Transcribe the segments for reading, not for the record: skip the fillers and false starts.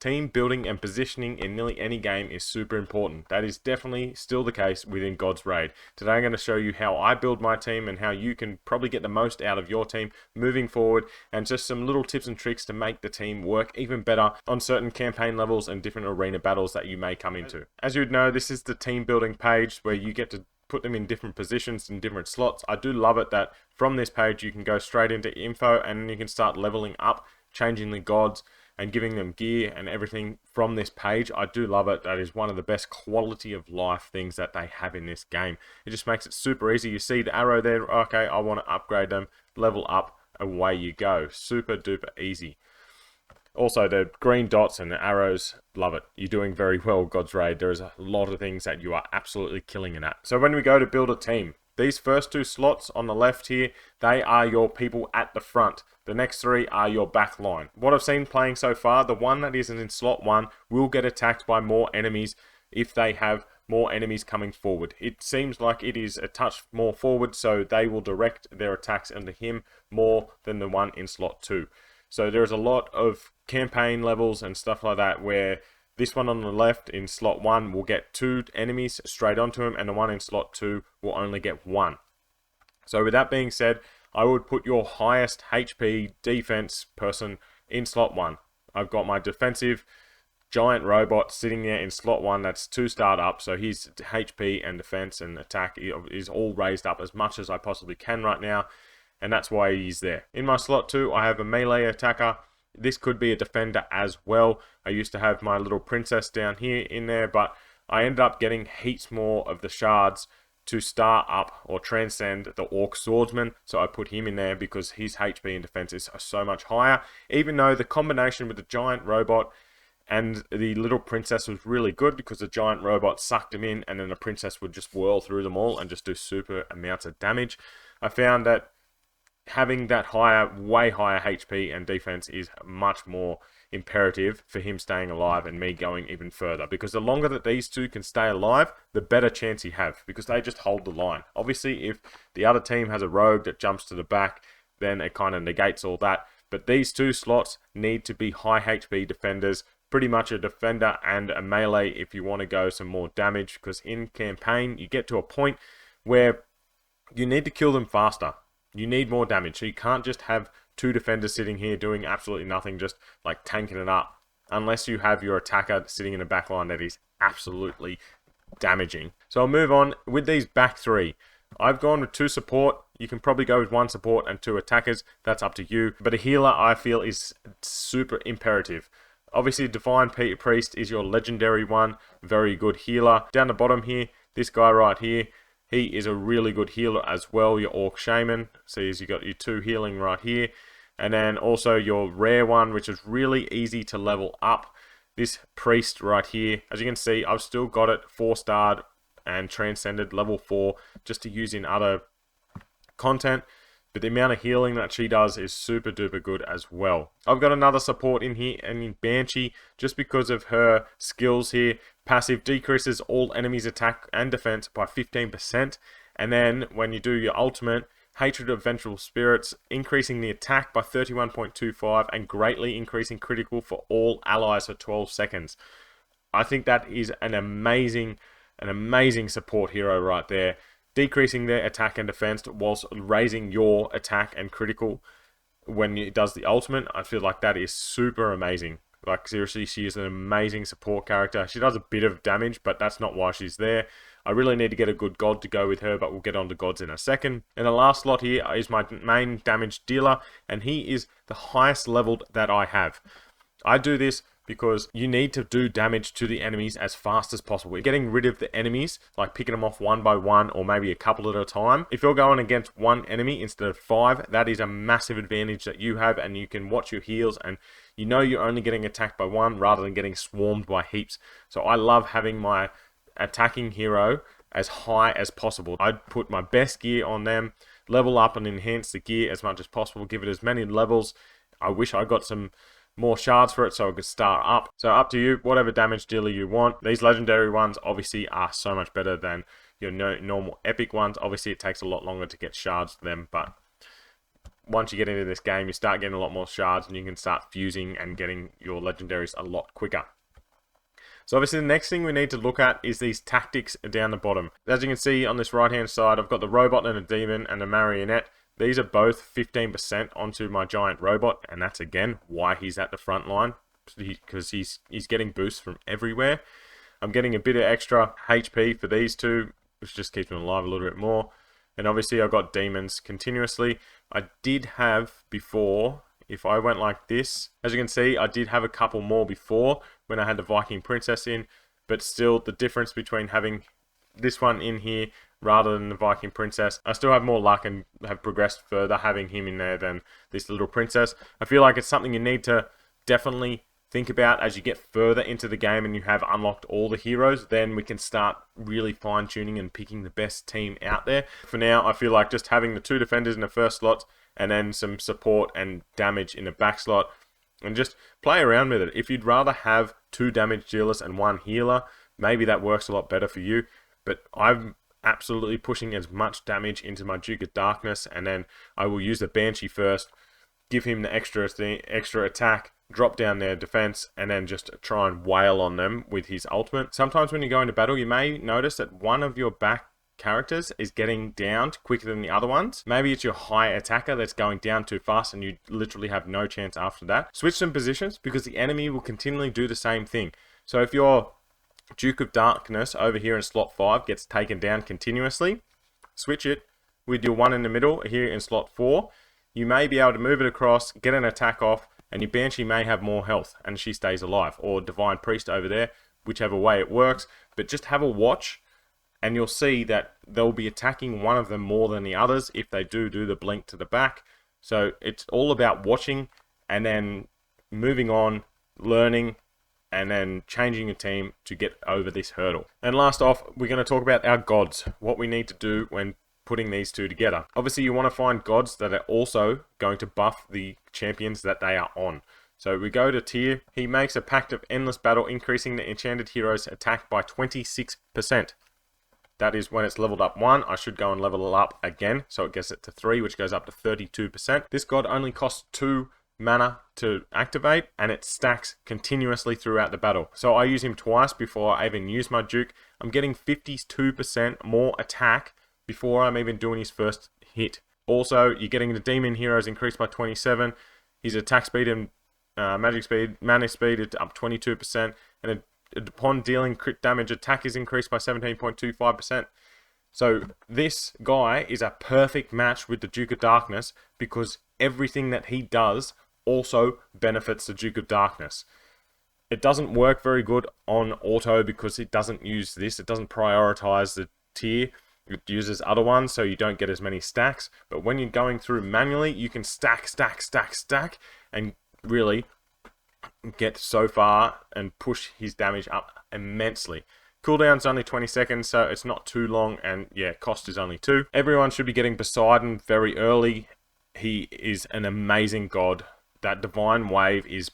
team building and positioning in nearly any game is super important. That is definitely still the case within God's Raid. Today I'm going to show you how I build my team and how you can probably get the most out of your team moving forward, and just some little tips and tricks to make the team work even better on certain campaign levels and different arena battles that you may come into. As you would know, this is the team building page where you get to put them in different positions in different slots. I do love it that from this page you can go straight into info and you can start leveling up, changing the gods and giving them gear and everything from this page. I do love it. That is one of the best quality of life things that they have in this game. It just makes it super easy. You see the arrow there, okay, I want to upgrade them, level up, away you go. Super duper easy. Also, the green dots and the arrows, love it. You're doing very well, God's Raid. There's a lot of things that you are absolutely killing it at. So when we go to build a team, these first two slots on the left here, they are your people at the front. The next three are your back line. What I've seen playing so far, the one that isn't in slot 1 will get attacked by more enemies if they have more enemies coming forward. It seems like it is a touch more forward, so they will direct their attacks into him more than the one in slot 2. So there's a lot of campaign levels and stuff like that where this one on the left in slot 1 will get 2 enemies straight onto him, and the one in slot 2 will only get 1. So with that being said, I would put your highest HP defense person in slot 1. I've got my defensive giant robot sitting there in slot 1 that's 2-starred up, so his HP and defense and attack is all raised up as much as I possibly can right now, and that's why he's there. In my slot 2, I have a melee attacker. This could be a defender as well. I used to have my little princess down here in there, but I ended up getting heaps more of the shards to star up or transcend the orc swordsman, so I put him in there because his HP and defense is so much higher, even though the combination with the giant robot and the little princess was really good because the giant robot sucked him in and then the princess would just whirl through them all and just do super amounts of damage. I found that having that higher, way higher HP and defense is much more imperative for him staying alive and me going even further, because the longer that these two can stay alive, the better chance you have, because they just hold the line. Obviously, if the other team has a rogue that jumps to the back, then it kind of negates all that, but these two slots need to be high HP defenders, pretty much a defender and a melee if you want to go some more damage, because in campaign you get to a point where you need to kill them faster. You need more damage, so you can't just have 2 defenders sitting here doing absolutely nothing, just like tanking it up, unless you have your attacker sitting in a backline that is absolutely damaging. So I'll move on with these back 3. I've gone with 2 support. You can probably go with 1 support and 2 attackers. That's up to you. But a healer, I feel, is super imperative. Obviously, Divine Priest is your legendary one. Very good healer. Down the bottom here, this guy right here, he is a really good healer as well, your Orc Shaman. See, as you got your 2 healing right here. And then also your rare one, which is really easy to level up. This Priest right here. As you can see, I've still got it 4-starred and transcended level 4 just to use in other content. But the amount of healing that she does is super duper good as well. I've got another support in here, and in Banshee, just because of her skills here. Passive decreases all enemies' attack and defense by 15%. And then when you do your ultimate, Hatred of Vengeful Spirits, increasing the attack by 31.25 and greatly increasing critical for all allies for 12 seconds. I think that is an amazing support hero right there. Decreasing their attack and defense whilst raising your attack and critical when it does the ultimate. I feel like that is super amazing. Like, seriously, she is an amazing support character. She does a bit of damage, but that's not why she's there. I really need to get a good god to go with her, but we'll get on to gods in a second. And the last slot here is my main damage dealer, and he is the highest leveled that I have. I do this because you need to do damage to the enemies as fast as possible. Getting rid of the enemies, like picking them off one by one or maybe a couple at a time. If you're going against 1 enemy instead of 5, that is a massive advantage that you have, and you can watch your heals and you know you're only getting attacked by 1 rather than getting swarmed by heaps. So I love having my attacking hero as high as possible. I'd put my best gear on them, level up and enhance the gear as much as possible, give it as many levels. I wish I got some more shards for it so I could start up. So up to you, whatever damage dealer you want. These legendary ones obviously are so much better than your normal epic ones. Obviously it takes a lot longer to get shards for them, but once you get into this game, you start getting a lot more shards and you can start fusing and getting your legendaries a lot quicker. So obviously the next thing we need to look at is these tactics down the bottom. As you can see on this right hand side, I've got the robot and a demon and a marionette. These are both 15% onto my giant robot, and that's again why he's at the front line, because he's getting boosts from everywhere. I'm getting a bit of extra HP for these two, which just keeps them alive a little bit more. And obviously I've got demons continuously. I did have before, if I went like this, as you can see, I did have a couple more before when I had the Viking Princess in, but still the difference between having this one in here rather than the Viking Princess, I still have more luck and have progressed further having him in there than this little princess. I feel like it's something you need to definitely think about as you get further into the game and you have unlocked all the heroes. Then we can start really fine-tuning and picking the best team out there. For now, I feel like just having the 2 defenders in the first slot and then some support and damage in the back slot, and just play around with it. If you'd rather have 2 damage dealers and 1 healer, maybe that works a lot better for you. But I'm absolutely pushing as much damage into my Duke of Darkness, and then I will use the Banshee first, give him the extra attack, drop down their defense, and then just try and wail on them with his ultimate. Sometimes when you go into battle, you may notice that one of your back characters is getting downed quicker than the other ones. Maybe it's your high attacker that's going down too fast and you literally have no chance after that. Switch some positions because the enemy will continually do the same thing. So if your Duke of Darkness over here in slot 5 gets taken down continuously, switch it with your one in the middle here in slot 4. You may be able to move it across, get an attack off, and your Banshee may have more health and she stays alive. Or Divine Priest over there, whichever way it works. But just have a watch and you'll see that they'll be attacking one of them more than the others if they do the blink to the back. So it's all about watching and then moving on, learning, and then changing your team to get over this hurdle. And last off, we're going to talk about our gods, what we need to do when putting these two together. Obviously, you want to find gods that are also going to buff the champions that they are on. So we go to tier. He makes a Pact of Endless Battle, increasing the enchanted hero's attack by 26%. That is when it's leveled up 1. I should go and level it up again, so it gets it to 3, which goes up to 32%. This god only costs 2 mana to activate, and it stacks continuously throughout the battle. So I use him twice before I even use my Duke. I'm getting 52% more attack before I'm even doing his first hit. Also, you're getting the demon heroes increased by 27. His attack speed and magic speed, mana speed is up 22%, and upon dealing crit damage, attack is increased by 17.25%. So this guy is a perfect match with the Duke of Darkness because everything that he does also benefits the Duke of Darkness. It doesn't work very good on auto because it doesn't use this. It doesn't prioritize the tier. It uses other ones, so you don't get as many stacks. But when you're going through manually, you can stack, and really get so far and push his damage up immensely. Cooldown's only 20 seconds, so it's not too long, and yeah, cost is only 2. Everyone should be getting Poseidon very early. He is an amazing god. That Divine Wave is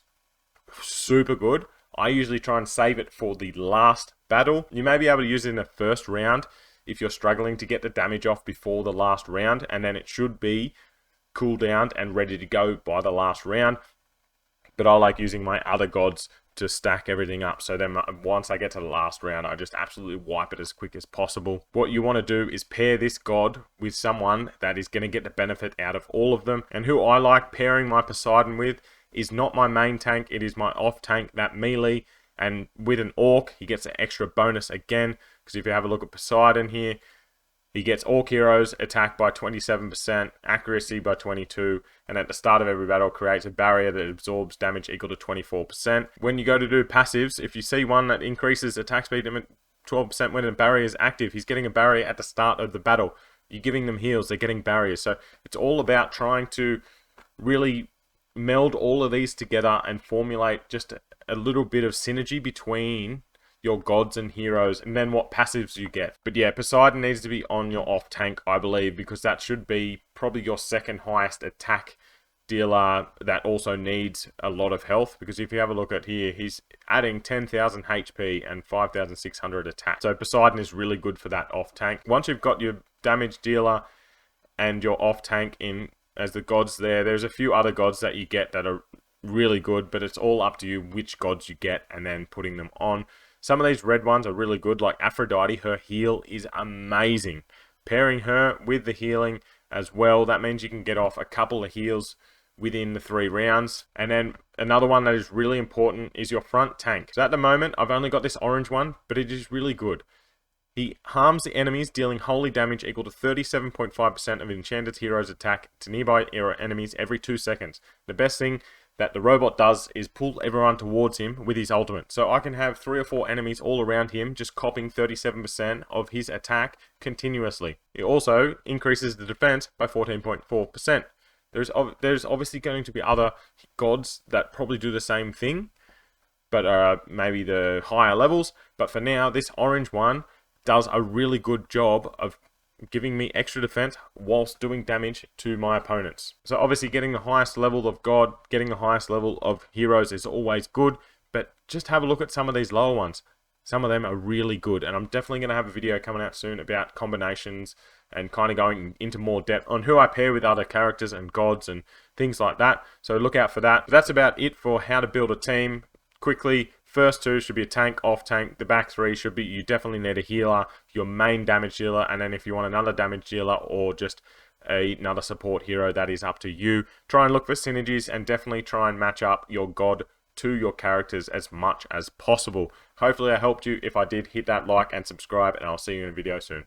super good. I usually try and save it for the last battle. You may be able to use it in the first round if you're struggling to get the damage off before the last round, and then it should be cooldowned and ready to go by the last round. But I like using my other gods to stack everything up, so then once I get to the last round, I just absolutely wipe it as quick as possible. What you want to do is pair this god with someone that is going to get the benefit out of all of them, and who I like pairing my Poseidon with is not my main tank, it is my off tank, that melee, and with an Orc, he gets an extra bonus again, because if you have a look at Poseidon here, he gets Orc heroes, attack by 27%, accuracy by 22%, and at the start of every battle creates a barrier that absorbs damage equal to 24%. When you go to do passives, if you see one that increases attack speed 12% when a barrier is active, he's getting a barrier at the start of the battle. You're giving them heals, they're getting barriers. So it's all about trying to really meld all of these together and formulate just a little bit of synergy between your gods and heroes, and then what passives you get. But yeah, Poseidon needs to be on your off tank, I believe, because that should be probably your second highest attack dealer that also needs a lot of health, because if you have a look at here, he's adding 10,000 HP and 5,600 attack. So Poseidon is really good for that off tank. Once you've got your damage dealer and your off tank in as the gods there. There's a few other gods that you get that are really good, but it's all up to you which gods you get and then putting them on. Some of these red ones are really good, like Aphrodite. Her heal is amazing. Pairing her with the healing as well, that means you can get off a couple of heals within the 3 rounds. And then another one that is really important is your front tank. So at the moment, I've only got this orange one, but it is really good. He harms the enemies, dealing holy damage equal to 37.5% of enchanted hero's attack to nearby enemies every 2 seconds. The best thing that the robot does is pull everyone towards him with his ultimate. So I can have 3 or 4 enemies all around him just copying 37% of his attack continuously. It also increases the defense by 14.4%. There's obviously going to be other gods that probably do the same thing, but maybe the higher levels. But for now, this orange one does a really good job of giving me extra defense whilst doing damage to my opponents. So obviously getting the highest level of god, getting the highest level of heroes is always good, but just have a look at some of these lower ones. Some of them are really good, and I'm definitely going to have a video coming out soon about combinations and kind of going into more depth on who I pair with other characters and gods and things like that. So look out for that. That's about it for how to build a team quickly. First 2 should be a tank, off tank. The back 3 should be, you definitely need a healer, your main damage dealer, and then if you want another damage dealer or just another support hero, that is up to you. Try and look for synergies and definitely try and match up your god to your characters as much as possible. Hopefully I helped you. If I did, hit that like and subscribe, and I'll see you in a video soon.